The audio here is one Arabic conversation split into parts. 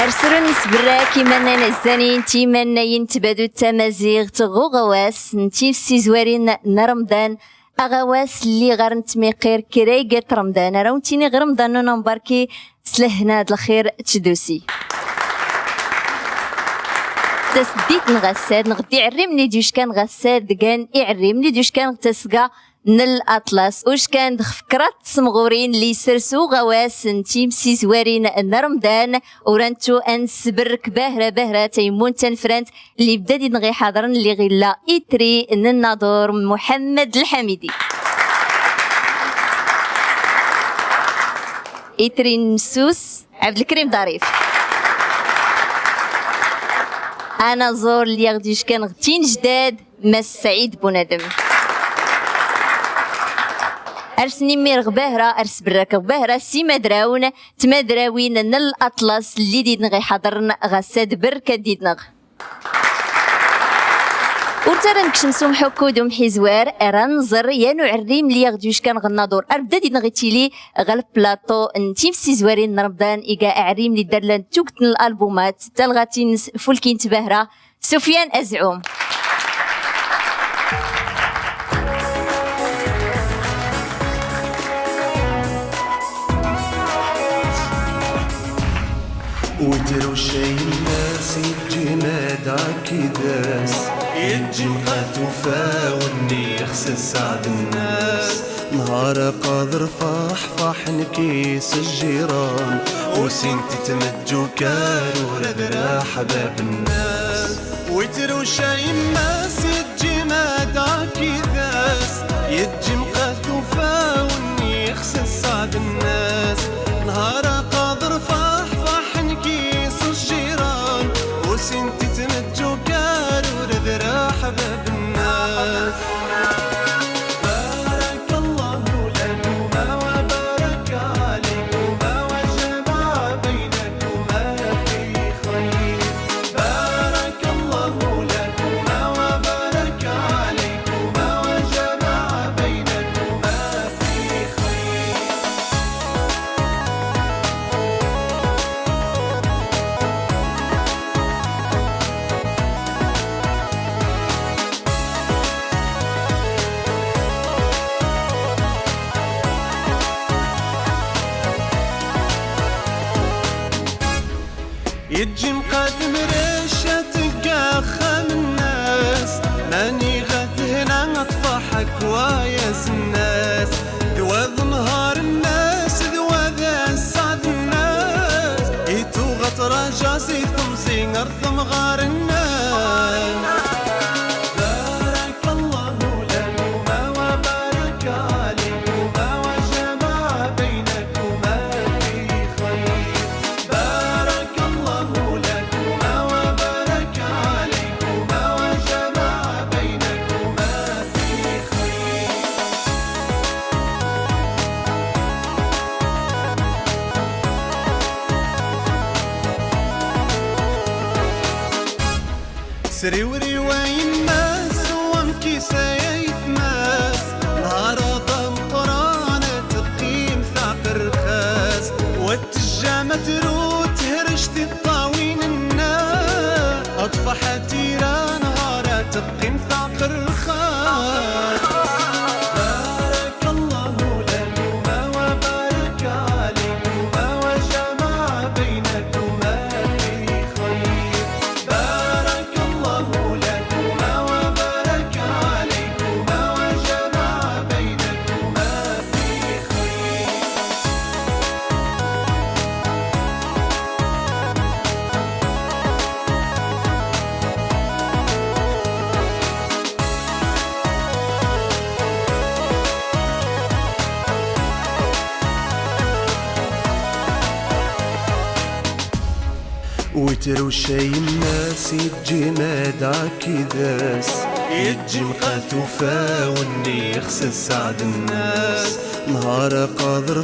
أرسلون سبرا كيما نزانين تيما ينتبادو التمازيغ تغو غواس نتي في زوارين رمضان أغواس اللي غار نتميقير كرايقة رمضان راو نتيني غير رمضان نمباركي سلهنا هاد الخير تشدوسي تسديت نغساد نغدي عريمني ديوش كان غساد كان يعريمني ديوش كان تسقى الأطلس وش كان فكرات سمغورين اللي سرسو غواس نتيم سي زوارين رمضان ورانتو انسبرك باهرة تيمون تنفرانت اللي بدا نغي حاضرن اللي غيلا إتري الناظور محمد الحميدي إتري نسوس عبد الكريم ظريف أنا زور اللي غديش كان غتين جداد مس سعيد بونادم أرسني ميرغ باهرة أرس براك باهرة سيما دراون تمادراوين الأطلس اللي ديدنا غي حضرن غساد بركة ديدنا ورترى نكشنسو حكو دوم حيزوار رانزر يانو عريم لي غديوش كان غنادور أربدا ديدنا غي تيلي غالب بلاطو نتيم سي زوارين رمضان إيقا عريم لي دارلان توكتن الألبومات تلغاتين فولكين تباهرة سفيان أزعوم وترو شي الناس يجماد عكداس يجي مقاثوفا والني يخسس سعد الناس نهار قادر فاح نكيس الجيران وسنت تمجو كارو ردرا حباب الناس وترو شي الناس يجي ماد عكداس يجي مقاثوفا والني يخسس سعد الناس نهار قادر فاح كيس الجيران وسنتي تمجو كارو ذرا حباب الناس بارك الله لكما وبارك عليكما وجمع بينكما في خير بارك الله لكما وبارك عليكما وجمع بينكما في خير يجي مقاتم ريشة تلقى خام الناس ماني غاث هنا اطفحك وياس الناس ذواذ نهار الناس ذواذ سعد الناس ايتو غطرة جاسي ثمسي ارثم غار الناس بارك الله لكما وبارك عليكما وجمع بينكما في خير بارك الله لكما وبارك عليكما وجمع بينكما في خير سري ورواي الناس وامكي سايف ناس نهار ضم قرانة تقيم ثاق الرخاس والتجامة روت هرشتي الطاوين الناس أطفح تيرا نهار تقيم ثاق الرخاس بارك الله لكما وبارك عليكما وجمع بينكما في خير بارك الله لكما وبارك عليكما وجمع بينكما في خير وتروشي الناس يجي نادع كذاس يجي مقاثوفا واللي يخسس سعد الناس نهار قادر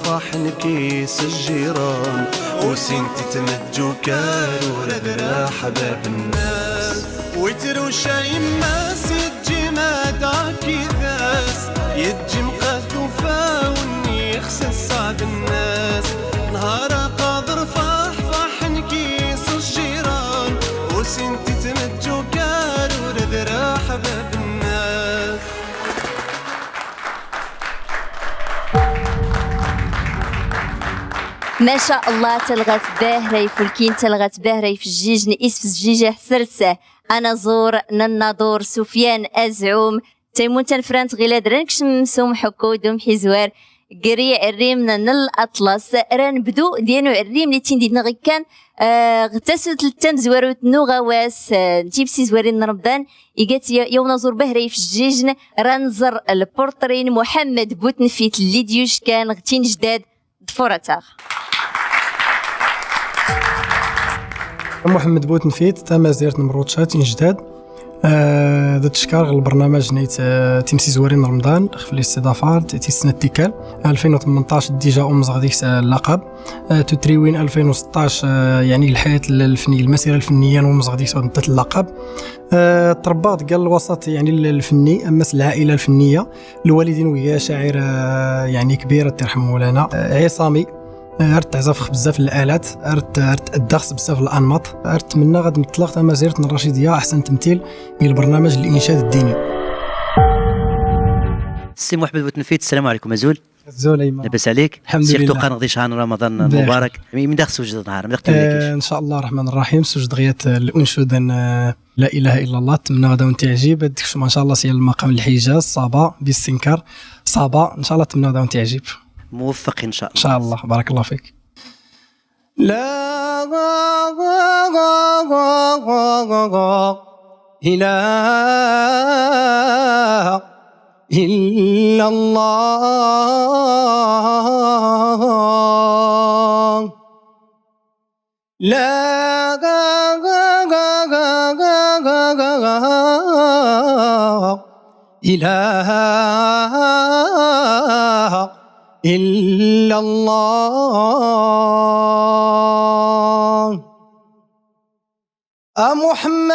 فاح نكيس الجيران وسنتي تمجو كارو ردرا حباب الناس وتروشي الناس يجي نادع كذاس يجي مقاثوفا واللي يخسس سعد الناس نهار قادر فاح نكيس الجيران وسنتي تمجو كارو ردرا حباب الناس. ما شاء الله تلغات باهري فلكين تلغات باهري في الجيج نئيس في الجيج حسرسه انا زور نناظور سفيان ازعوم تيمون تنفرانت غيلاد رانكش مسوم حكو دوم حزوار قريع الريم الاطلس ران بدو ديالو الريم اللي تندينا غي كان غتاسو تلتام زواروت نو غواس نجيب سي زوارين رمضان يقات يوم نزور بهري في الجيجن رانزر البورترين محمد بوتنفيت اللي ديوش كان غتين جداد دفورتاغ محمد بوتنفيت تم زيارة نمروتشات جداد ذات تشكار البرنامج نيت تيمسي زوارين رمضان في الاستضافة تي سنة تيكال 2018 ديجا أمزغ ديك اللقب تتريوين 2016 يعني الحياة الفنية المسيرة الفنية ومزغ ديك ودنت اللقب تربات قال الوسط يعني الفني أمس العائلة الفنية الوالدين ويا شاعر يعني كبيرة ترحم مولانا عصامي ارت تعزف بزاف الالات ارت ادخس بزاف الانماط ارت منا غاد نطلق تما زيرت الرشيديه احسن تمثيل في البرنامج الانشاد الديني. سي محمد بوتنفيت السلام عليكم مازول زوليما لاباس عليك الحمد لله سيرتو قنغدي شهر رمضان المبارك من داخل سوجد نهار من ان شاء الله الرحمن الرحيم سوجد غيات الانشود لا اله الا الله تمنى غدا وانت عجيب هذيك ما شاء الله سي المقام الحجاز صابا باستنكار صابا ان شاء الله تمنى غدا وانت عجيب موفق ان شاء الله. ان شاء الله بارك الله فيك. لا إله إلا الله لا إله إلا الله محمد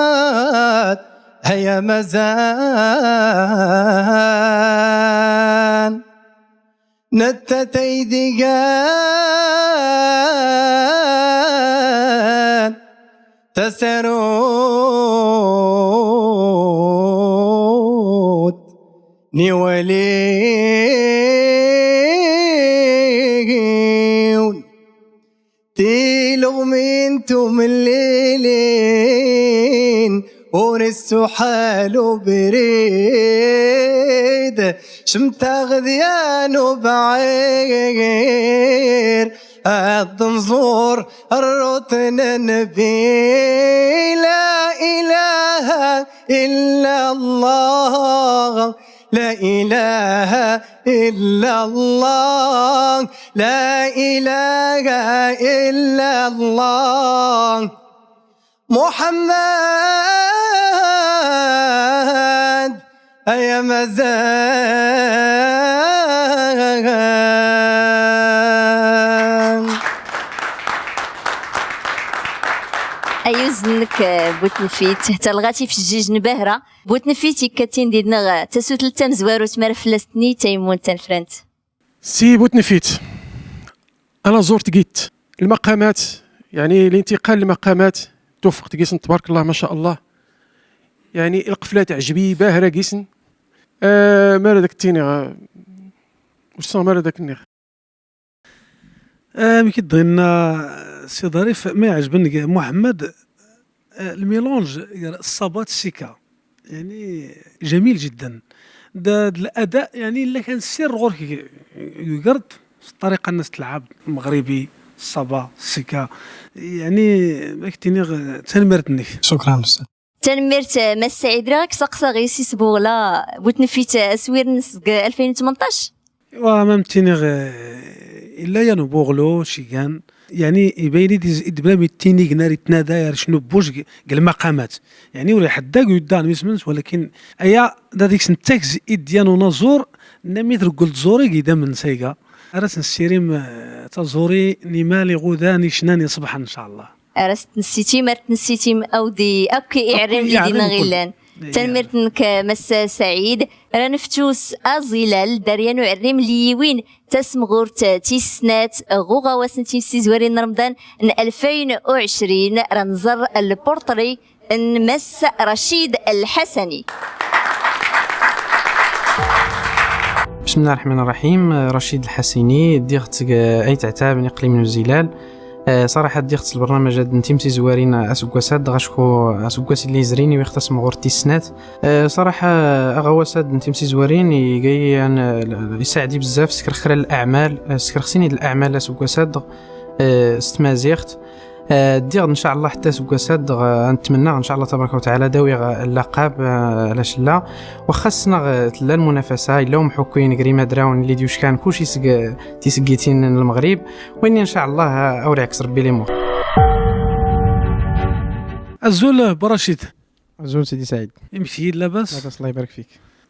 محمد هيا مزان نتتي ديقان تسروت نيوليون تيلغ منتم الليلين ورسو حالو بريد شمتا غذيان وبعير الضنزور الروتن النبي لا إله إلا الله لا إله إلا الله لا إله إلا الله محمد يا مزان ايوزنك بوتنفيت حتى لغاتي في الجيج نباهره بوتنفيتي كاتين ديالنا تاسو تلتام زوارو تمار فلسطني تيمون تنفرنت. سي بوتنفيت انا زرت قيت المقامات يعني الانتقال لمقامات توفقت قيسن تبارك الله ما شاء الله يعني القفله تعجبي باهره قيسن مالا داك التيني واش مالا داك النيغ ملي كيضينا سي ظريف ما يعجبني محمد الميلونج الصابات السيكا يعني جميل جدا الاداء يعني الا كان السر غير يقرد الطريقه الناس تلعب المغربي الصبا السكه يعني ماكتيني تنمرتني. شكرا استاذ. تنمرت ما السعيد راك سقسا غي سي سبوغلا بوتنفيت اسوير نسق 2018. ومامتيني الا يا نبوغلو شي كان يعني يبين لي دبلا ميتيني كناري تنادى شنو بوش قال المقامات يعني ولا حدا قدام ميسمنت ولكن ايا ديك سنتاكس ديالو نزور نميت قلت زوري كدا من سيكا راس نسيريم تزوري نيمالي غوداني شناني صباحا ان شاء الله. راس نسيتي مرت نسيتي اودي اوكي اعرم لي دينا غيلان. تنمرتنك مس سعيد راه نفتوس ازيلال داريانو عريم لي وين تسمغورت تيسنات غوغاواس نتيسي زوارين رمضان 2020 رنزر البورتري نمس رشيد الحسني. بسم الله الرحمن الرحيم. رشيد الحسيني ديغت اي تعتاب اقليم نيوزيلاند. صراحه ديغت البرنامج هاد نتيمتي زوارين اسكواسات غاشكو اسكواسي اللي زريني ويختسم غورتي السنات. صراحه اغواسات نتيمتي زوارين يساعدي بزاف سكر خرا الاعمال سكر خصني الاعمال اسكواسات استمازيغت دير ان شاء الله حتى سكواسات نتمنى ان شاء الله تبارك وتعالى داوي اللقب علاش لا وخاصنا لا المنافسه الا محكوين كريما دراون اللي ديوش كان كلشي تيسقيتين المغرب واني ان شاء الله اوري عكس ربي لي مور. الزول برشيد زول سيدي سعيد يمشي لاباس الله يبارك فيك.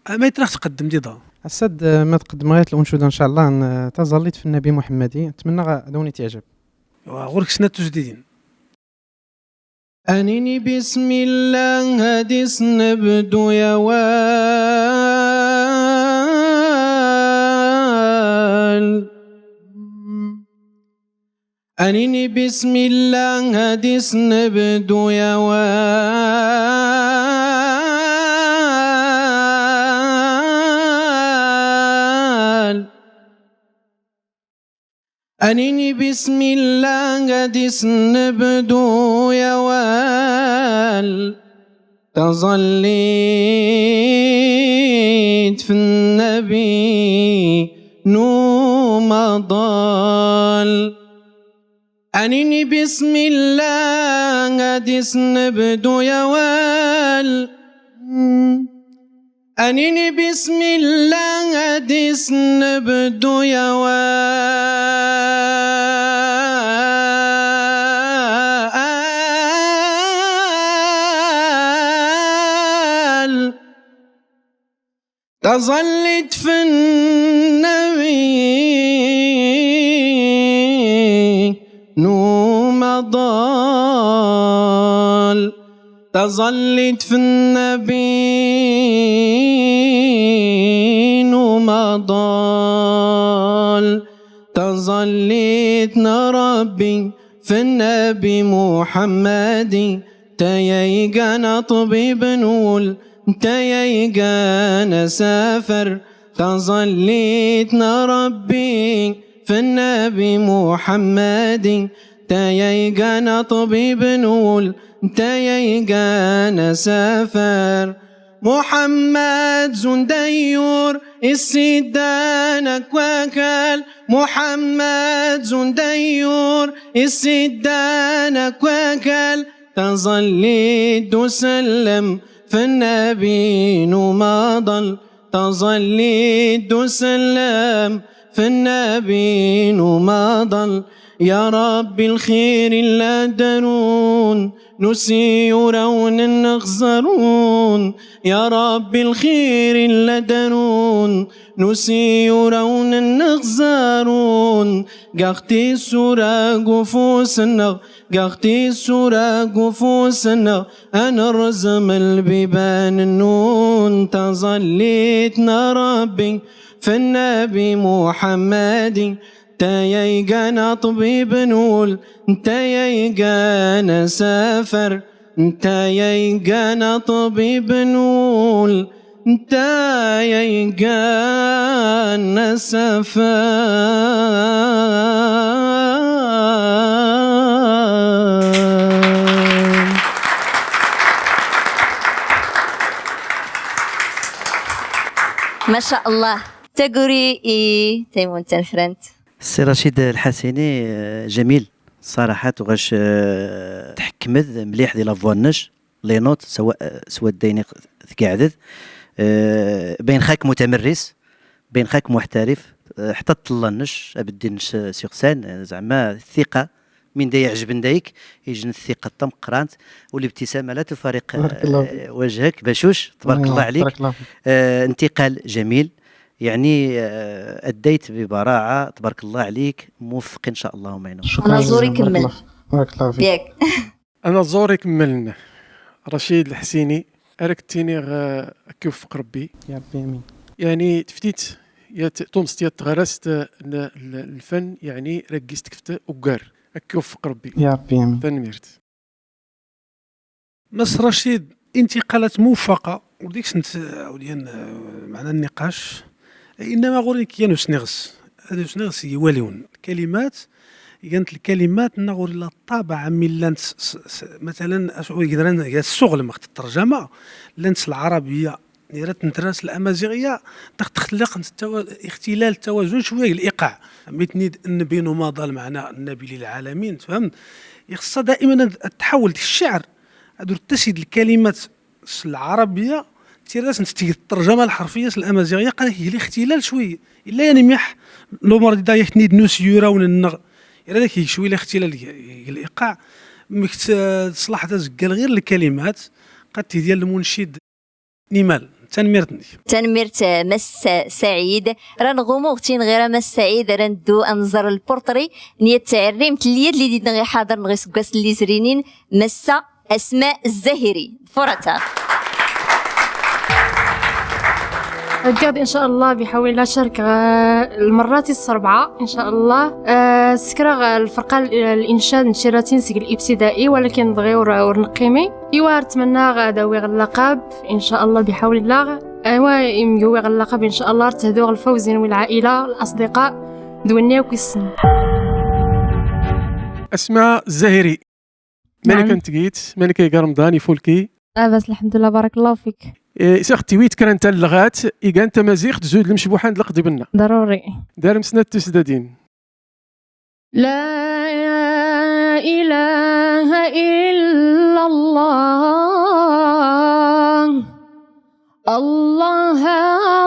ما يتراح تقدم ديدا السد ما تقدم غير الانشوده ان شاء الله تظليت في النبي محمدي نتمنى دوني تعجب غورك سنات تجديدين. أنيني بسم الله هاديس نبدو يا وال أنيني بسم الله هاديس نبدو يا وال أنيني بسم الله قديس نبدو يا وال تظليت في النبي نوم ضال. أنيني بسم الله قديس نبدو يا وال أنيني بسم الله قديس نبدو يا وال تظلت في النبي نوم ضال تظلت في النبي نوم ضال تظليتنا ربي في النبي محمد تيجانا طبيب نقول تيجانا سافر تظليتنا ربي في النبي محمد تيجانا طبيب نقول تيجانا سافر محمد زنديور السيدانك وكال محمد زنديور السيدانك وكال تظليت تسلم في النبي ما ضل تظليت تسلم في النبي ما ضل يا رب الخير لا درون نسيرون نخزرون يا رب الخير لا درون نسيرون نخزرون قختي السورة قفوسنا قختي السورة قفوسنا أنا رزم البيبان النون تظليتنا ربي في النبي محمد تيجانا طبيب نقول تيجانا سافر تيجانا طبيب نقول تيجانا سافر. ما شاء الله تقولي تيمون تنفرنت السي رشيد الحسيني جميل صراحة، وغاش تحكمد مليح ديال لافوانش لي نوت سواء دايني ثقاعدد بين خاك متمرس، بين خاك محترف، حتى طلانش ابدي سيغ سان زعما الثقة من دا يعجبن دايك يجن الثقة تم قرانت، والابتسامة لا تفارق وجهك بشوش، تبارك الله عليك. انتقال جميل يعني، أديت ببراعة، تبارك الله عليك، موفق إن شاء الله وما ينور. انا زوري كمل بارك الله فيك. ياك انا زوري كملنا. رشيد الحسيني اركتيني كيوفق ربي يا ربي امين. يعني تفتيت يا تمست يا تغرست الفن، يعني ركزت كفت وقار كيوفق ربي يا ربي امين. تنميرت مس رشيد انتقالات موفقه وديك سنت وليان معنا النقاش، انما غوري كيانو سنغس هذا سنغس يواليون الكلمات، كانت الكلمات نغوري لا طابع من لانت مثلا يقدرن هي الشغل مخت الترجمه لانت العربيه نيرات نتراس الامازيغيه تخلق اختلال التوازن شويه الايقاع متني نبينو ما ضل معنا النبي للعالمين فهمت. يخص دائما التحول الشعر هادو التسيد الكلمات العربيه تيراس نستيق الترجمه الحرفيه الامازيغيه قال هي الاختلال شويه الا يعني ميح لومر دا يحنيد نوسيورا وننغ الا داك شويه الاختلال الايقاع مكت تصلح تزقل غير الكلمات قد ديال المنشد نيمال تنميرت مس سعيد رنغومو اختين غير مس سعيد رندو انظر البورتري نيت تعريمت اليد اللي دينا غير حاضر نغي سكاس اللي زرينين مسا اسماء الزهري فرتا قاعد ان شاء الله بحول الله شارك المرات السبعه ان شاء الله. سكرا الفرقه الانشاد نشيراتين سيك الابتدائي ولكن بغيور ورنقيمي ايوا نتمنى غادا ويغ اللقب ان شاء الله بحول الله. ايوا يميوغ اللقب ان شاء الله تهدوغ الفوزين والعائله الاصدقاء دوني وكيسن. اسماء الزهري مالك انت جيت مالك يا رمضان يفولكي بس الحمد لله بارك الله فيك. سختي ويت كان انت اللغات اذا انت مزيغ تزود المشبوحان لقدي بنا ضروري دار مسنة تسدادين. لا اله الا الله الله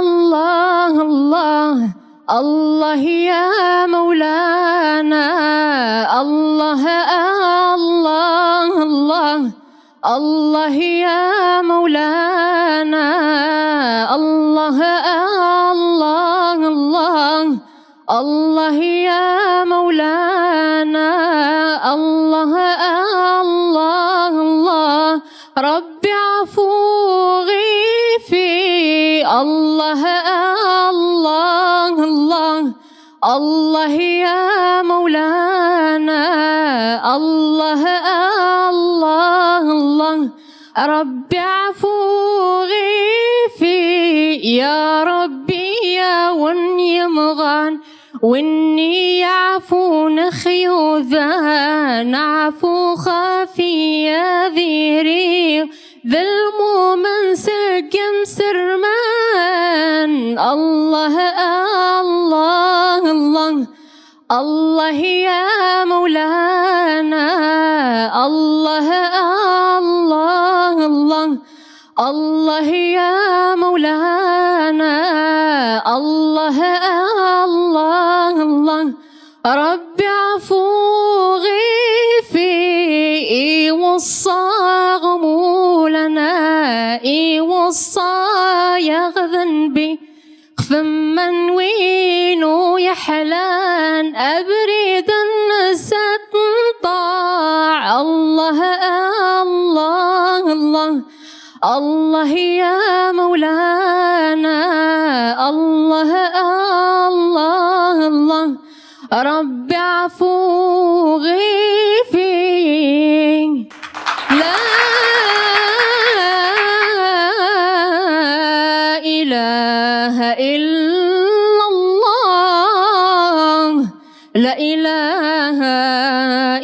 الله الله الله يا مولانا الله الله الله الله يا مولانا الله الله الله الله يا مولانا الله الله الله ربي عفو غيفي الله الله الله الله يا مولانا الله الله الله ربي عفو غيفي يا ربي يا وني مغان واني يعفو نخيو ذا نعفو خافي يا ذيري ذلمو من سقم سرمان الله الله الله الله يا مولانا الله الله الله الله يا مولانا الله الله الله ربي عفو غيفي وصى غمولنا وصى يغذن بي فمن وينو يحلان أبريد النسات طاع الله الله الله الله يا مولانا الله الله الله ربي عفو غيفي لا إله إلا الله لا إله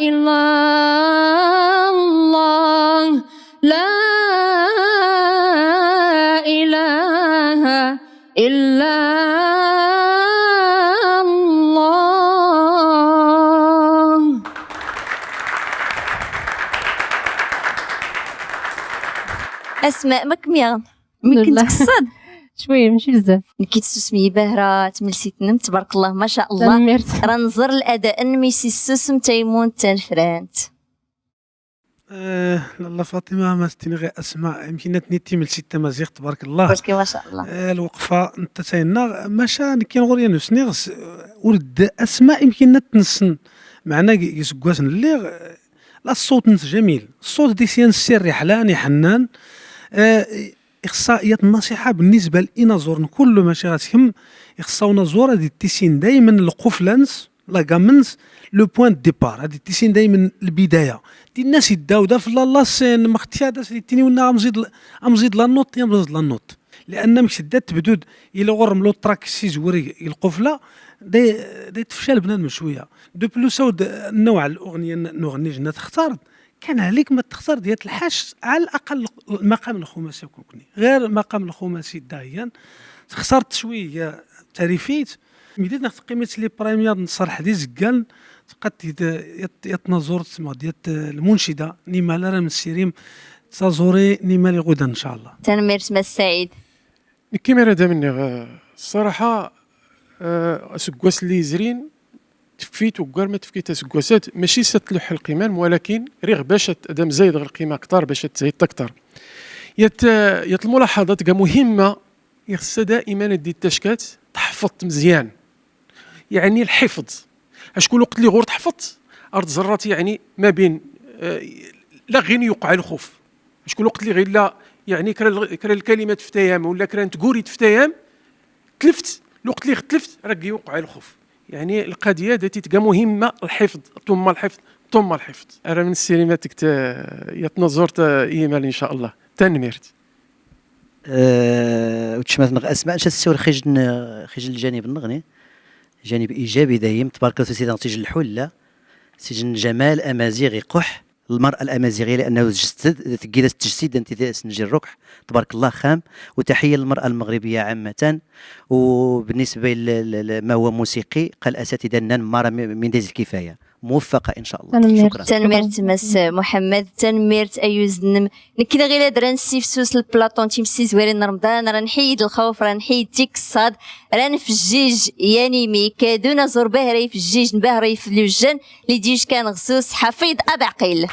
إلا الله لا إله إلا الله اسماء ما كميان ملي كنت لا. قصاد شويه ماشي بزاف. كي تسمي باهرة تملسي تنم تبارك الله ما شاء الله. تنمرت. راه نزر الاداء نميسي السوسم تيمون تنفرانت. لاله فاطمه ما ستيني غير اسماء يمكن تنيتي من ستة مزيغ تبارك الله. بارك ما شاء الله. الوقفه انت تاينا ماشا كاين غوريا نسنيغ ولد اسماء يمكن تنسن معنا يسكواس اللي لا الصوت نس جميل الصوت دي سيان السر حلاني حنان. اخصائيات النصيحه بالنسبه للانازور كل ماشي غاتهم اخصاونا زور هذه تيسين دائما القفلانس لا كامنس لو بوين ديبار هذه تيسين دائما البدايه دي الناس يداو في لا سين ما اختيار تيني ونا امزيد لا نوت يمزيد لا نوت لان مش دات تبدود الى غرم لو تراك سي زوري القفله دي تفشل بنادم شويه دو بلوس النوع الاغنيه نغني جنا تختار كان عليك ما تختار ديال الحاج على الاقل المقام الخماسي كوني غير المقام الخماسي داهيا خسرت شويه تعريفيت بديت ناخذ قيمه لي بريمير نصر حديث كان تقد يتنظر تسمى ديال المنشده نيما لا من السيريم تزوري نيما لي غدا ان شاء الله. تنميرت ما السعيد. كيما راه مني الصراحه سكواس اللي زرين تفكيت وكار ما تفكيت سكواسات ماشي ستلوح القمام ولكن ريغ باش ادم زايد غير القيمه اكثر باش تزيد اكثر. يت الملاحظات كاع مهمه يخصها دائما دي التشكات تحفظ مزيان يعني الحفظ شكون وقت اللي غور تحفظ ارض زرات يعني ما بين لا غير يوقع الخوف شكون وقت اللي غير لا يعني كرا الكلمات في تيام ولا كرا تقوري في تيام تلفت الوقت اللي تلفت راك يوقع الخوف يعني القضيه داتي تلقى مهمه الحفظ ثم الحفظ ثم الحفظ. انا من السينماتيك يتنظرت ايمال ان شاء الله تنميرت وتشمات نغ اسماء نشا تسول خجل الجانب النغني جانب ايجابي دايم تبارك الله سيدنا سجن الحله سجن جمال امازيغي قح المرأة الأمازيغية لأنه تجسد تقيل تجسيد أنت سنجي الركح تبارك الله خام. وتحية للمرأة المغربية عامة. وبالنسبة لما هو موسيقي قال أساتذة مرة من ديز الكفاية موفقة إن شاء الله. شكرا. تنميرت مس محمد تنميرت أيوز نم نكذا غير درا نسيف سوس البلاطون تيمسي زويرين رمضان راه نحيد الخوف راه نحيد تيك الصاد راه نفجيج يعني مي كادونا زور باهري في الجيج باهري في الوجن اللي ديج كان غسوس حفيظ أبعقيل.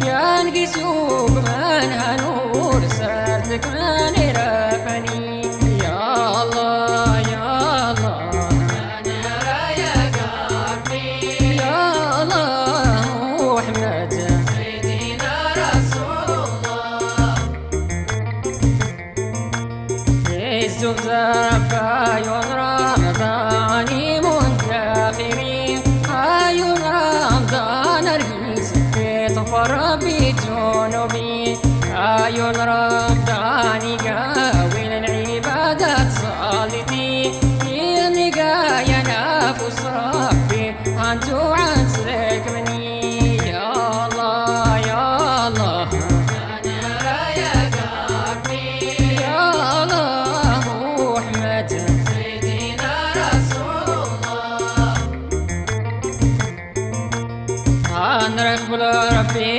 يا نقيس يوم من هنور سالتك من محمد سيدنا رسول الله الزهزة عيون رمضان منتخرين عيون رمضان رئيس يطفر بجنوبي عيون رمضان قاوي العبادات صالتي يلقى ينافس ربي عنتو عنسك مني يا الله يا الله أنا رايك ربي يا الله محمد سيدنا رسول الله نرقب ربي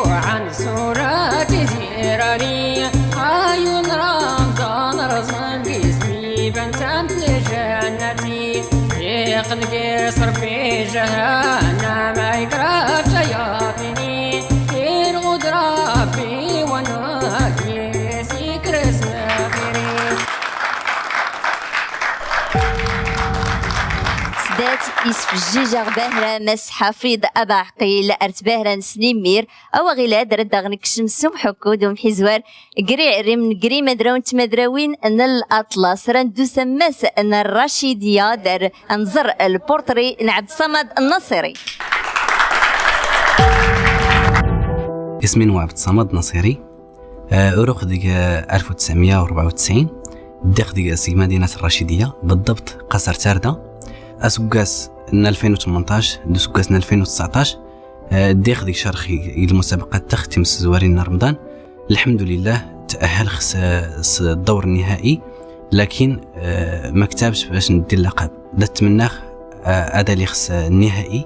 عن سورة زراري عيون رمضان رزقن جسمي بنتمت لجنتي يقن قصر في جهنم يقرب شياطيني ينغد ربي وناكي سيكر سنافري سدات يسف الجيجة باهرة مس حفيظ أبا عقيل أرت باهرة نسنيمير أو غلاد رد غنك شمسوم حكود ومحيزوار قريع ريم قري مدرون تمدراوين أن الأطلس رندو سماس أن الرشيدية دار أنظر البورتري نعبد صمد النصيري. اسمي نواب صمد نصيري أروخ ديك 1994 داخل ديك سي مدينة الرشيدية بالضبط قصر تاردة أسوقاس 2018 دوسوقاس 2019 داخل ديك شرخي المسابقات تختم زوارين رمضان الحمد لله تأهل خس الدور النهائي لكن ما كتبش باش ندي اللقب نتمنى هذا اللي خس النهائي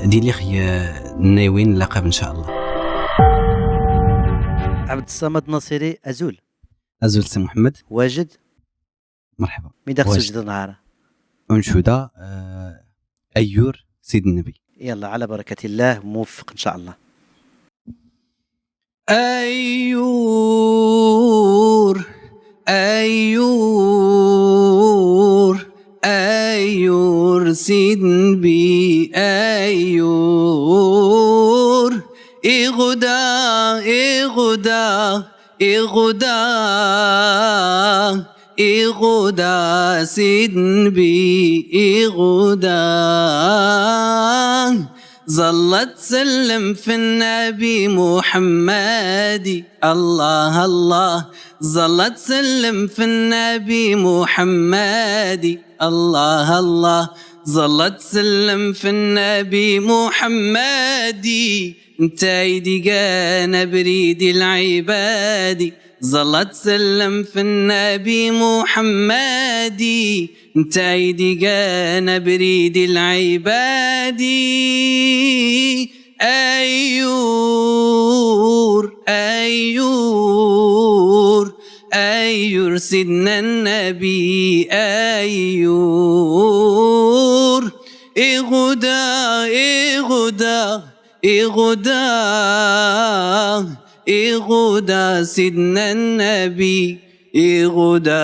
دي اللي ناويين اللقب ان شاء الله. عبد الصمد نصيري أزول سي محمد واجد مرحبا ميداك سجد نهار أنشودة أيور سيد النبي. يلا على بركة الله موفق إن شاء الله. أيور أيور أيور سيد النبي أيور إغدا إغدا إغدا إغدا سيد النبي إغدا ظلت سلم في النبي محمد الله الله ظلت سلم في النبي محمد الله الله ظلت سلم في النبي محمد انت ايدي كان بريد العباد ظلت سلم في النبي محمد انت ايدي كان بريد العباد أيور أيور أيور سيدنا النبي أيور إغدا إغدا إغدا إغدا سيدنا النبي إغدا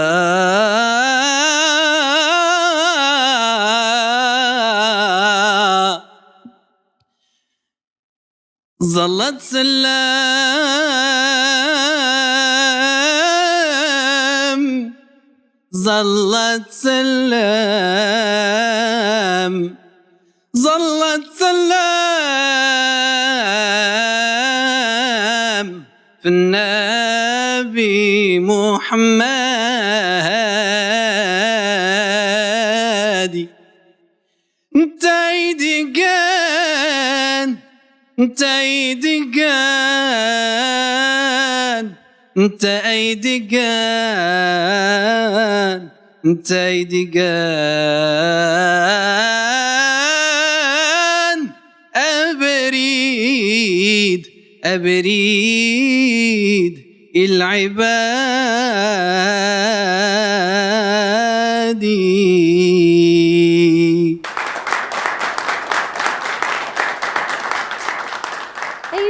ظلت سلام ظلت سلام ظلت سلام في النبي محمد انت ايدي كان انت ايدي كان انت ايدي كان انت ايدي كان ابريد ابريد العباد.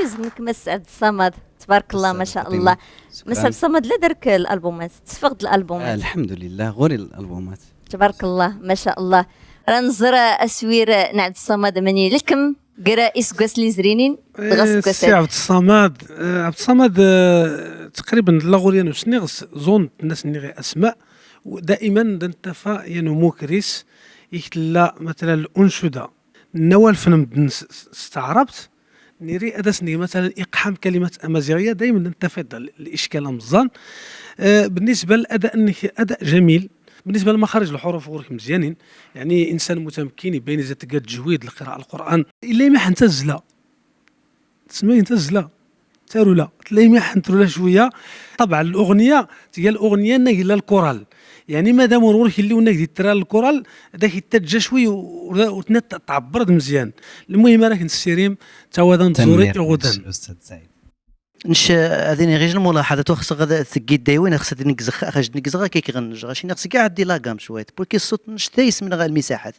يزنك مس عبد الصمد تبارك الله ما شاء الله. مس عبد الصمد لا درك الالبومات تفقد الالبومات الحمد لله غوري الالبومات تبارك الله ما شاء الله. رنزر اسوير نعبد الصمد مني لكم قرا اسكواس لي زرينين غاس سي عبد الصمد تقريبا لاغوريان وسنيغ زون الناس اللي غير اسماء ودائما دنتفا موكريس يكتلا مثلا الانشده نوال فنم استعربت نيري ادسني مثلا اقحام كلمات امازيغيه دائما ننتفض الاشكال مزان. بالنسبه للاداء اداء جميل. بالنسبه لمخارج الحروف غورك مزيانين، يعني انسان متمكن يبين اذا تلقى التجويد لقراءه القران الا ما حنتزلا تسمى تزلا تارولا تلاقي ما حنترولا شويه. طبعا الاغنيه تيجي الاغنيه ناقله الكورال، يعني مادام ورورك اللي وناك ترى الكورال داك يتجا شويه وتنت تعبر مزيان. المهم راك نسيريم تواضع نزوري غدان الاستاذ سعيد. نش هذين غير الملاحظات خص غدا ثقيت دايوين خص نكزخ خاج نكزغا كي كغنج غاشي خص كاع دي لاغام شويه بوركي الصوت نشتيس من غير المساحات.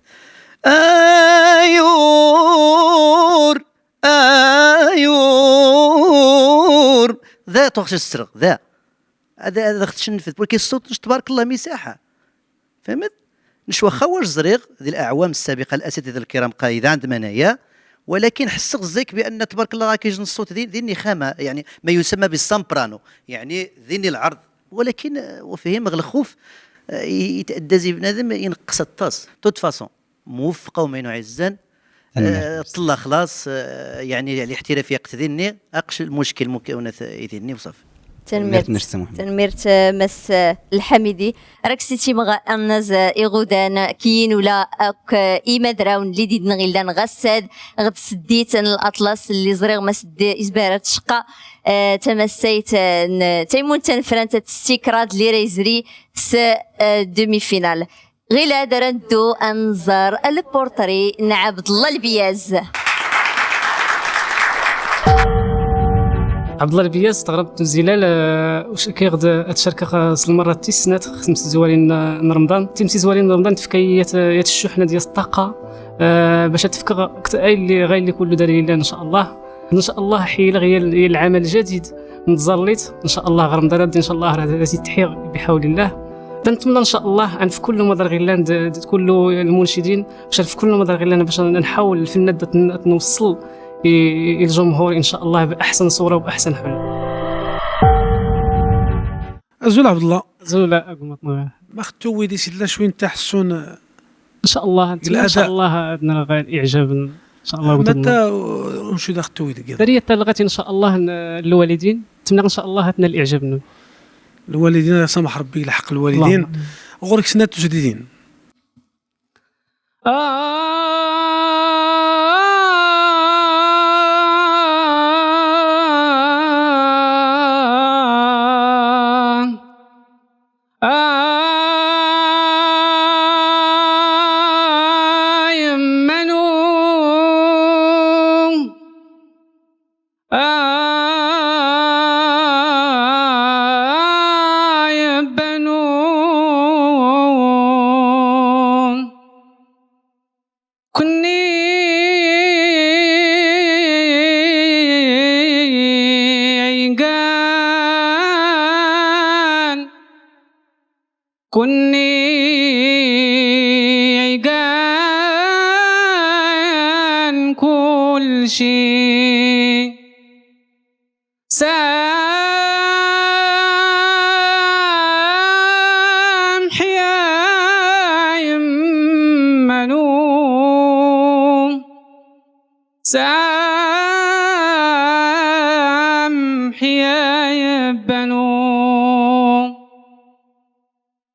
ايور ايور ذا توخش السرغ ذا هذا خصش نفذ بوركي الصوت تبارك الله مساحه فهمت. نشوى خوج زريغ ذي الاعوام السابقه الاساتذه الكرام قايده عند منايا، ولكن حسق زيك بان تبارك الله راه كيجن الصوت ذي خامه، يعني ما يسمى بالسامبرانو، يعني ذي العرض، ولكن وفيه مغل خوف يتادى زي بنادم ينقص الطاس توت فاسون موفقه وما ينعزن طلع خلاص يعني الاحترافيه قتديني اقش المشكل مكونات يديني وصافي. تنميرت مس الحميدي راك سيتي مغا الناس يغودان كاين ولا اك ايما دراون اللي ديدنا غيلان غساد غد سديت الاطلس اللي زريغ ما سد ازبارات شقا تمسيت تيمون تنفران تستيكراد اللي ريزري س دومي فينال غيلا درندو انظار البورتري عبد الله البياز. عبد الله البياز استغربت زلال واش كيغد هادشركه خاص المره تيسنات خمس زوالين رمضان تيمسي زوالين رمضان تفكيات الشحنه ديال الطاقه باش تفك اللي غير اللي كله دليل ان شاء الله حيله غير العمل الجديد نتزليت ان شاء الله غير رمضان ان شاء الله راه تحير بحول الله. نتمنى ان شاء الله ان في كل مدار غيلان كل المنشدين باش في كل مدار غيلان باش نحاول الفنان نوصل الجمهور ان شاء الله باحسن صوره وباحسن حل. زول عبد الله زولا ما خدتو ويدي سيدلا شوين تحسن ان شاء الله ان شاء الله عندنا غير الاعجاب ان شاء الله. متى ونشد خدتو ويدي دريه لغات ان شاء الله الوالدين نتمنى ان شاء الله هاتنا الاعجاب الوالدين سمح ربي لحق الوالدين غورك سنات جديدين.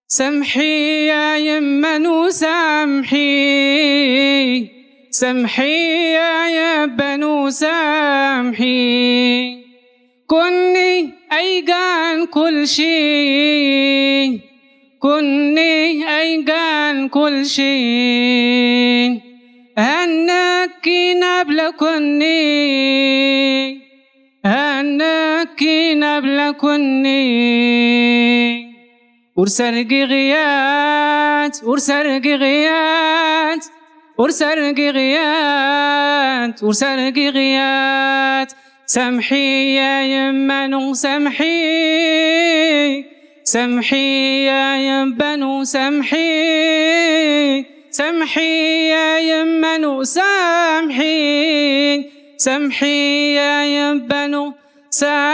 سمحي يا يمن سامحي سمحي يا بنو سامحي كني أيقان كل شي كني أيقان كل شي هنكي نبلا كني هنكي نبلا كني ورسرقي غيات ورسرقي غيات ورسرقي غيات ورسرقي غيات سمحي يا يمن سمحي سمحي يا يمن سمحي سامحي يا يمنو سامحي سامحي يا يمنو سامحي.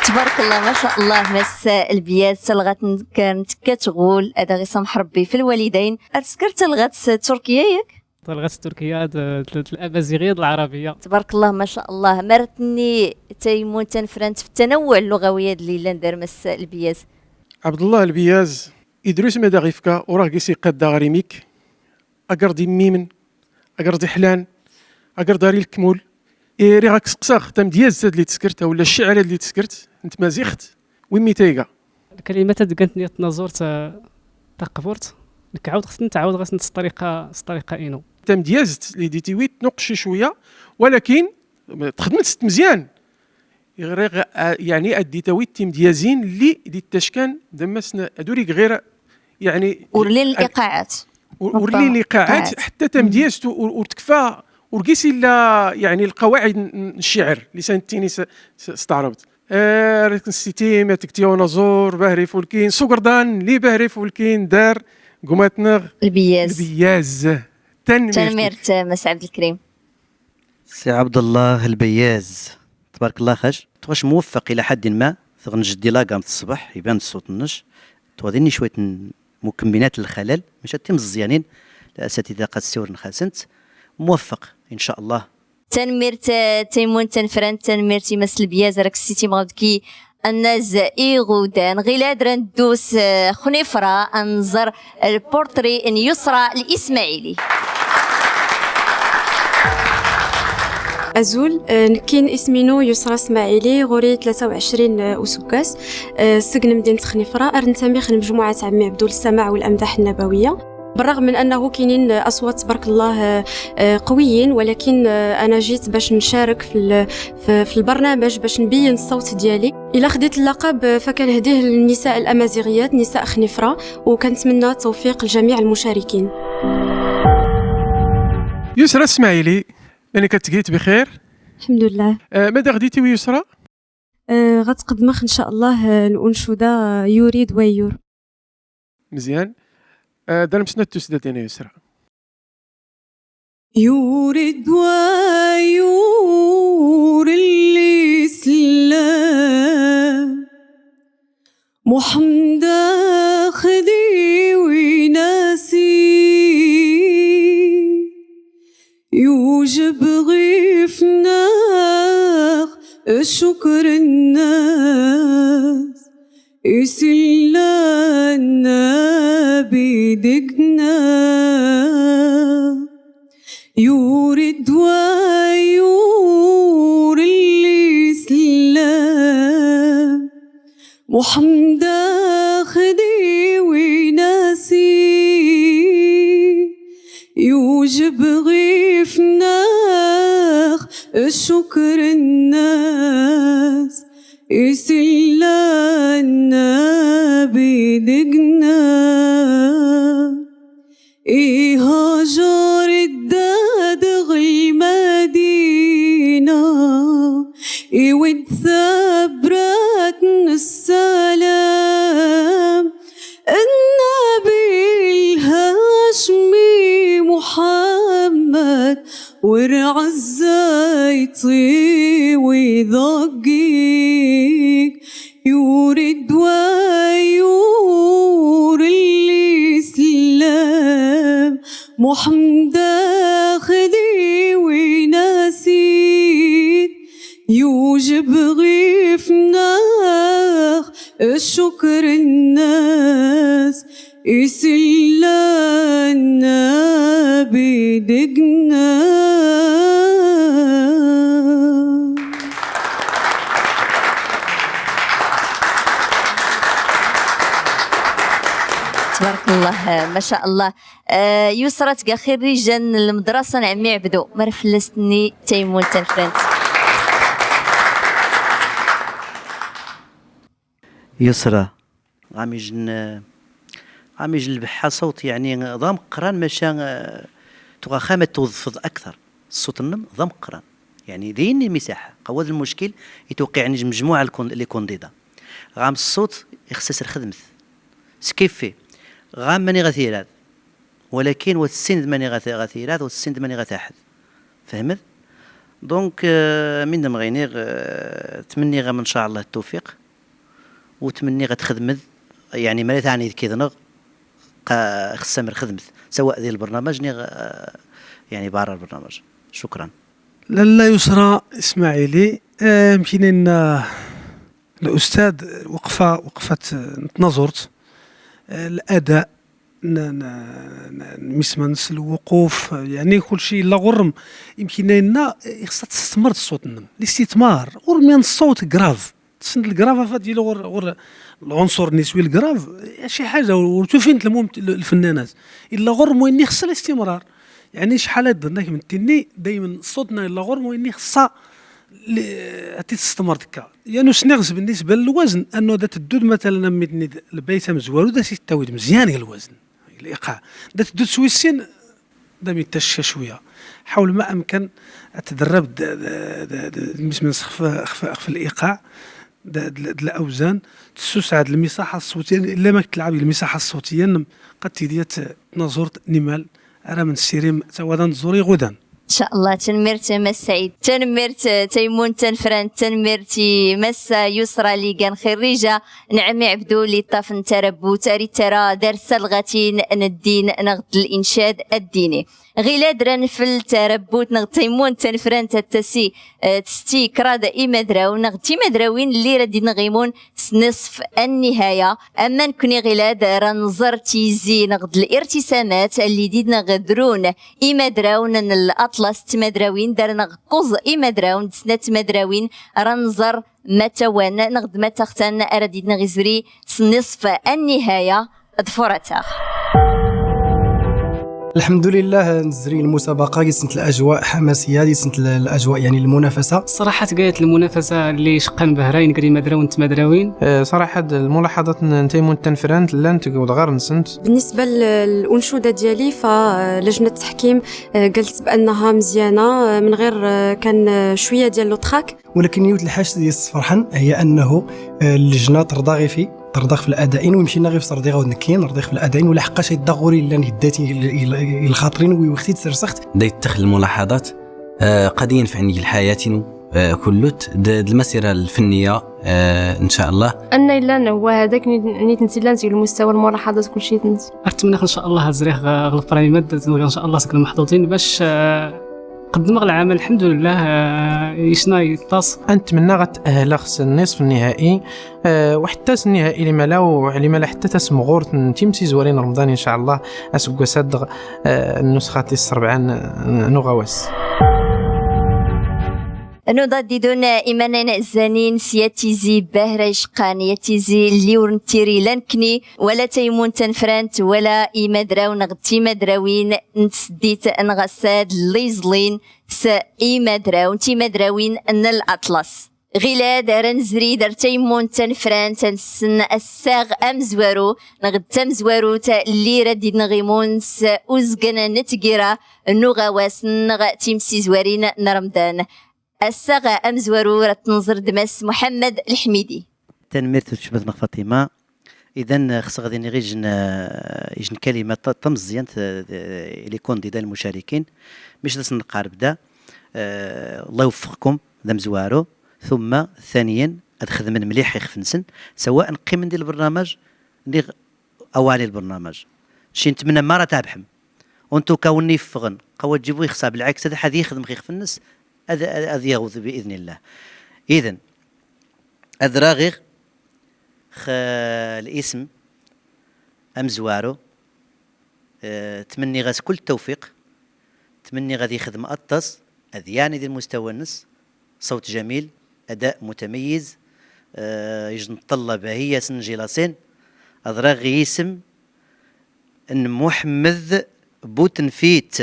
تبارك الله ما شاء الله. مساء البيات تلغات كانت كتغول هذا غير سمح ربي في الوالدين. تذكرت لغات تركيا ياك؟ اللغات التركيه الامازيغيه العربيه. تبارك الله ما شاء الله. مرتني تيمون تنفرنت في التنوع اللغوي هاد الليله ندير مساء البيات. عبد الله البياز يدرس ماذا غيفكا وراه كيسي قاد غريميك اقردي ميمن اقردي حلان اقرداري الكمول ري غاك سقساخ تم دياز اللي تسكرتها ولا الشعر اللي تسكرت انت ما زيخت وين ميتايكا الكلمات كانت نيت نزور تقبرت نكعاود خصني نتعاود غاس الطريقه انو تم ديازت اللي ديتي ويت نقشي شويه ولكن تخدمت مزيان يعني اديت ويت تيم ديازين اللي ديت تشكان دمسنا ادوري غير يعني ورلين الايقاعات ورلين الايقاعات حتى تم ديازت وتكفى ورقيسي لا يعني القواعد الشعر لسان التيني استعربت سيتي ما تكتيو نزور باهري فولكين سكردان لي باهري فولكين دار قماتنغ البياز تنميرت مس عبد الكريم. سي عبد الله البياز تبارك الله واش موفق الى حد ما ثغن جدي لاقام الصباح يبان الصوت النش توضيني شويه مكملات الخلل مش تيم الزيانين الاساتذه قد سور نخاسنت موفق ان شاء الله. تنميرت تيمون تنفرن تنميرتي مس البياز راك سيتي مغدكي الناس إيغودان غيلاد رندوس خنيفرة أنظر البورتري إن يسرى الإسماعيلي. أزول نكين اسمينو يسرى اسماعيلي غوري 23 أسكاس سجن مدينة خنيفرة أرنتمي مجموعة عمي عبدو السماع والأمداح النبوية. بالرغم من أنه كاينين أصوات تبارك الله قويين ولكن أنا جيت باش نشارك في البرنامج باش نبين الصوت ديالي. إلا خديت اللقب فكنهديه للنساء الأمازيغيات نساء خنيفرة وكنتمنى توفيق لجميع المشاركين. يسرى اسماعيلي أنا كتقيت بخير الحمد لله. ماذا غديتي ويسرى؟ غتقدمخ إن شاء الله الأنشودة يريد ويور. مزيان. دار مسنا تسدتين يسرى. يورد ويور الإسلام محمد خدي وناسي يوجب غيفناخ الشكر الناس يسلنا بيدقنا يورد ويور الإسلام محمد خدي وناسي يوجب غيفناخ الشكر الناس يسلنا بيدقنا هاجر الداد غي مدينة يود ثبرات السلام النبي الهاشمي محمد ورع الزيتي ويضقيق يورد ويور الإسلام محمد خدي وناسيد يوجب غيفناخ الشكر الناس يسلنا بيدقنا. تبارك الله ما شاء الله. يسرى تلقى خريجة المدرسة نعمي عبدو ما رفلستني تيمون تنفرنت. يسرى غاميجن البحة صوت يعني ضم قران ماشا تغا خامة توظف أكثر الصوت النم ضم قران يعني ديني المساحه قواد المشكل يتوقع يعني مجموعه لي كونديدا غام الصوت يخصص الخدمه سكيفي غام ماني غثيرات ولكن وتسند ماني غثيرات وتسند ماني غتاحد فهمت دونك من دم غينيغ تمني غا ان شاء الله التوفيق وتمني غتخدمد يعني ما تعني كيدنغ خصامر خدمت سواء ذي البرنامج يعني برا البرنامج. شكرا. لاله يسرى اسماعيلي يمكن ان الاستاذ وقفه تنظرت الاداء نسمنس الوقوف يعني كل شيء لا غرم يمكن لنا خصها تستثمر الصوت الاستثمار ورمي الصوت كراف تسند الكراف ديال غور العنصر النسوي الكراف شي حاجه وتفين الفنانات الا غرم واني خصها الاستمرار يعني شحال درناك من التني دائما صوتنا الا غرم واني خصها تستمر دكا يعني سنغز بالنسبه للوزن انه دا تدود مثلا متني البيت مزوار دا تستوي مزيان الوزن الايقاع دا تدود سويسين دا ميتشا شويه حاول ما امكن اتدرب من خف الايقاع الاوزان تسعد المساحه الصوتيه الا ما تلعب المساحه الصوتيه قد تديت نزورت نمال انا من السيريم توادا نزوري غدا ان شاء الله. تنمرت مس سعيد، تنمرت تيمون، تنفران، تنمرتي مس يسرى لي كان خريجه نعمي عبدو لي طاف تربو تاري ترى درس الغتين الدين نغد الانشاد الديني غيلاد رنفل تربوت نغد تيمون تنفران تتسي تستي كراد إمدراو نغد مدراوين اللي ردي نغيمون نصف النهايه. اما نكوني غيلاد رنزر تيزي نغد الارتسامات اللي ديد نغدرون إمدراون الاطلس تمدراوين دارنا قوز إمدراون سنة مدراوين رنزر متوان نغد متختن اردي نغزري نصف النهايه ظفرتها. الحمد لله نزري المسابقه يسنت الاجواء حماسيه يسنت الاجواء يعني المنافسه صراحه قالت المنافسه اللي شقان بهراين قري مدراون تمدراوين صراحه الملاحظات نتيمون تنفرانت لان تقول غير نسنت. بالنسبه للانشوده ديالي فلجنه التحكيم قالت بانها مزيانه من غير كان شويه ديال لو تراك ولكن يوت الحاجه ديال الصفرحن هي انه اللجنه ترضى في في الادائين ويمشينا غير في صردي غاود نكين نرضي في الادائين ولا حقاش يدغوري الا نداتي الخاطرين ويوختي تسرسخت دا يتخذ الملاحظات قد ينفعني الحياه كلت المسيره الفنيه ان شاء الله ان الا هو هذاك نيت نتلانتي المستوى الملاحظات كل شيء اتمنى ان شاء الله الزريخ غلب برايمات ان شاء الله سكن محظوظين باش قدم العمل الحمد لله يشنا يطاس. نتمنى غتأهل خص النصف النهائي وحتى النهائي لما لا حتى تسمغور تيمسي زوارين رمضان ان شاء الله اسوق صدق النسخه السربعان نغواس نوضا ديدون إيماننا الزانين سياتيزي باهرة شقان ياتيزي اللي ورنتيري لنكني ولا تيمون تنفرانت ولا إيمادراو نغتي مدراوين نتسديت نغساد ليزلين س إيمادراو نتي مدراوين ان الأطلس غيلاد رنزري در تيمون تنفران تنسن الساغ أمزوارو نغد تمزوارو اللي ردي نغيمون س أزقنا نتقرا نغواس نغ تيمسي زوارين نرمدان الساغة أمزورو رتنظر دمس محمد الحميدي تنمرت شبه فاطمة إذن خص غادي نغيجن يجن كلمة تمزيان اللي كونديدا المشاركين مش داس نقارب دا الله يوفقكم ذا مزوارو ثم ثانيا أدخذ من مليح يخفنسن سواء قيم ديال البرنامج اللي أوالي البرنامج شي نتمنى مرة تابحم وانتو كوني فغن قوة تجيبو يخصها بالعكس هذا حد يخدم يخفنس هذا يغوض بإذن الله. إذن أذراغيغ الاسم أمزوارو تمني غاز كل التوفيق تمني غادي يخدم أطس أذياني دي المستوى النص صوت جميل أداء متميز يجن طلب هي سنجيلاسين أذراغي اسم أن محمد بوتنفيت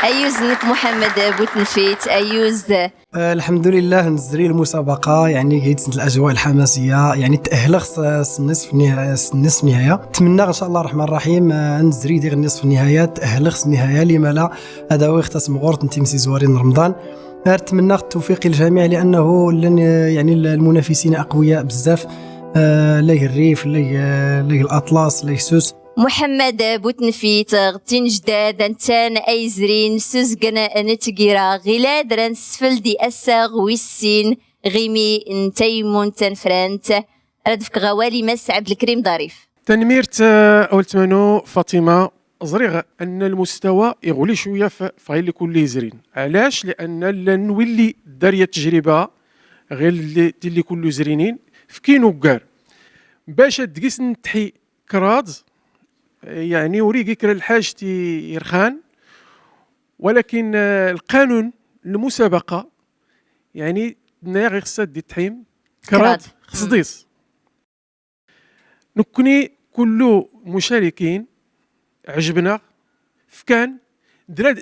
أيوز نك محمد بوتنفيت أيوز الحمد لله نزري المسابقة، يعني قيت الأجواء الحماسية، يعني تأهل خص النصف النهاية. نتمنى إن شاء الله الرحمن الرحيم نزري دير النصف النهاية، تأهل خص النهاية، لما لا. هذا هو يختص مغورة تيمسي زوارين رمضان. نتمنى التوفيق للجميع، لأنه لن يعني المنافسين أقوياء بزاف، ليه الريف، ليه الأطلس، ليه سوس. محمد بوتنفيت غتين جداد انتان ايزرين سوزقنا نتقيرا غلاد رنسفل دي اساغ ويسين غيمي نتيمون تنفرانت ردفك غوالي مس عبد الكريم ظريف. تنميرت أول تمانو فاطمة زريغ أن المستوى يغولي شوية في غير اللي كل يزرين. علاش؟ لأن نولي دارية تجربة غير اللي كل زرينين في كينو كار باش تقيس نتحي كراد، يعني وريقي كرا الحاج يرخان، ولكن القانون المسابقة يعني غير خصها دي تحيم كراد خصديس. نكوني كل مشاركين عجبنا فكان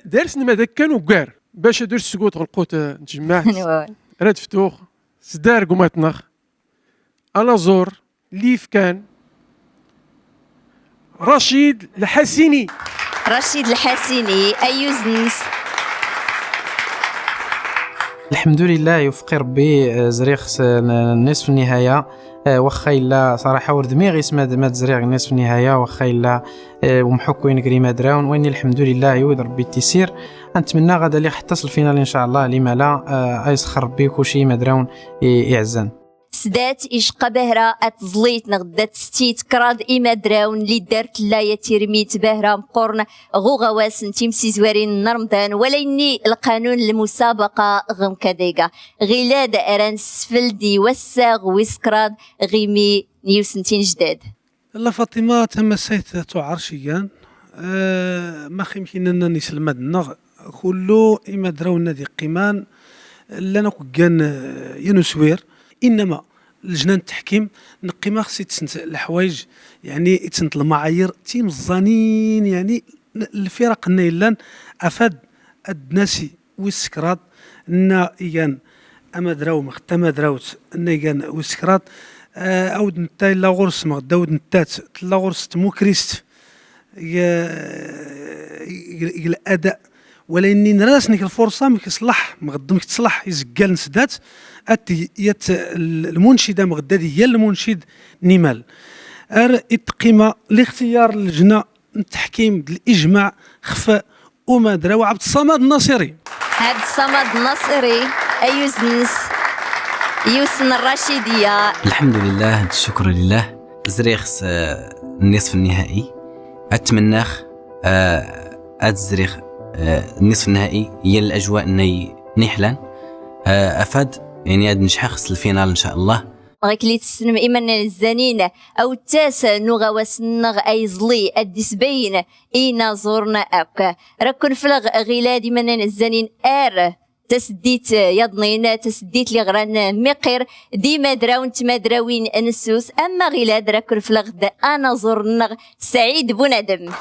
دارسنا ماذا كانوا كار باش دور السكوت غلقوت نجمعت راد فتوخ سدار قماتنخ انا زور ليف كان رشيد الحسيني. رشيد الحسيني أيوزنس. الحمد لله يوفق ربي زريخ نصف النهاية، واخا إلا صراحة ورد ميغي سماد زريغ نصف النهاية، واخا إلا ومحكوين كريما دراون، وين الحمد لله يود ربي التيسير. نتمنى غدا اللي حتى الفينال إن شاء الله، لما لا يسخر ربي كلشي مدراون يعزان. سدات إشقا بهرة أتزليت نغدات ستيت كراد إما دراون اللي دارت لا يترميت بهرة مقورن غوغواس تيمسي زوارين نرمضان، وليني القانون المسابقة غم كديقة غلاد أران سفلدي وساغ ويسكراد غيمي نيوسنتين جداد. لا فاطمة تمسيت تعرشيان ما خيمكن أنني نسلمد النغ كله إما دراون نادي قيمان لنا كان ينسوير، انما لجنان التحكيم نقيمه خصي تسنت الحوايج، يعني تسنت المعايير تيمزانين، يعني الفرق النيلان افاد الناسي والسكرات ان ايان اما دراو مختا ما دراوت ان ايان والسكرات اود نتا لا غرس ما داود نتات لا غرس تموكريست الاداء، ولاني نراسنك الفرصه ما كيصلح مغدمك تصلح يزكال نسدات اتيت المنشده مغدادي هي المنشد نيمال التقيمه لاختيار اللجنه التحكيم بالاجماع خفاء وما دراو عبد الصمد الناصري. عبد الصمد الناصري ايوزنس يوسن الرشيديه. الحمد لله الشكر لله. زريخ النصف النهائي اتمناخ اتزريخ النصف النهائي هي الاجواء نحلان افاد يعني هاد نشحخص الفينال ان شاء الله. غيك لي تسلم ايمن الزنين او التاسع نغواس النغ ايزلي اديس بين اينا زورنا اك راكن فلغ غلادي من الزنين تسديت يضنين تسديت لي غران مقر ديما دراون تمادراوين انسوس اما غلاد راكن فلغ انا زورنا سعيد بندم.